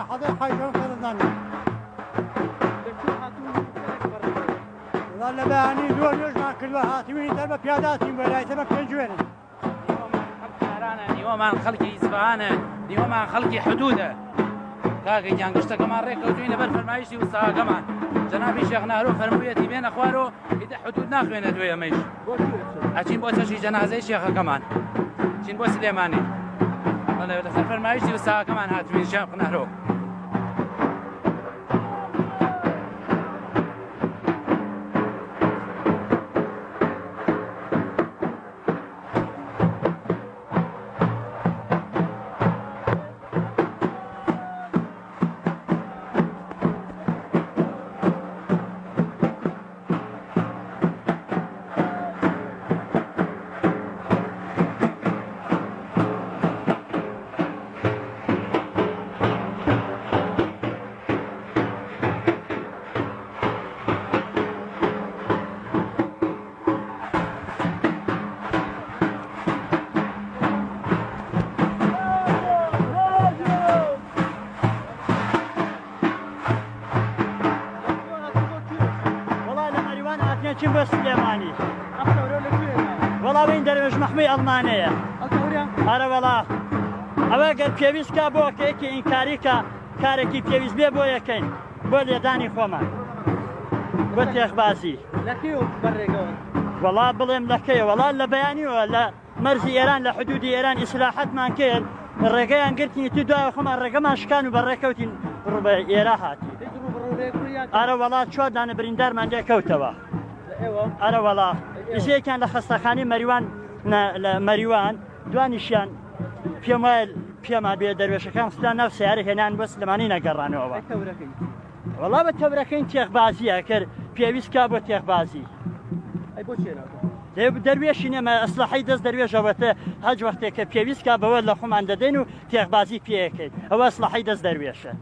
حضر حيدر كرداني والله باني دور يجمع كل واحد من درب بياداتي ولا سبب تنجوين نیوەمان خەڵکی ئیسفهانە نیوەمان خەڵکی حدودە کاکەیان گشتەکەمان ڕێکەوتوینە بەر فەرمایشتی وستاکەمان جەنابی شێخ نارۆ فەرموویەتی بێنە خوارەوە هیچ حدود ناخوێنە دوێ ئەمەیش ئەچین بۆ چەشی جەنازەی شێخەکەمان چین بۆ سلێمانی لەسەر فەرمایشتی وستاکەمان هاتوین شێخ نارۆ چیم بۆ سلێمانی وەڵاو این دەروێژ مەحمووی ئەڵمانەیە ئارە وەڵا ئەوە گەر پێویستکە بۆ کەیەکی ئینکاریکە کارێکی پێویست بێ بۆ یەکەین بۆ لێدانی خۆمان بۆ تێخبازی وەڵا بڵێم لەکەیە وەڵا لە بەیانیەوە لە مەرزی ئێران لە حدودی ئێران ئیسلاحەتمان کرد ڕێگەیان گرتنی تو دوای خۆمان ڕێگەمان شکان و بەڕێکەوتین ڕوبە ئێرە هاتی ئارە وەڵا چوار دانە بریندارمان لێکەوتەوە ئەرە وەڵا ئیزەیەکیان لە خەستەخانەی مەریوان لە مەریوان دوانیشیان پێم وایە پێمان بێ دەروێشەکان خستان ناو سیارە هێنان بۆ سلێمانی نەگەڕانەوە وەڵا بە تەورەکەین تێخبازیە کرد پێویستکە بۆ تێخبازی دەروێشی نێمە ئەسلحەی دەست دەروێژەوەتە هەج وەختێک کە پێویستکە بەوە لە خۆمان دەدەین و تێخبازی پێەکەین ئەوە ئەسلحەی دەست دەروێشە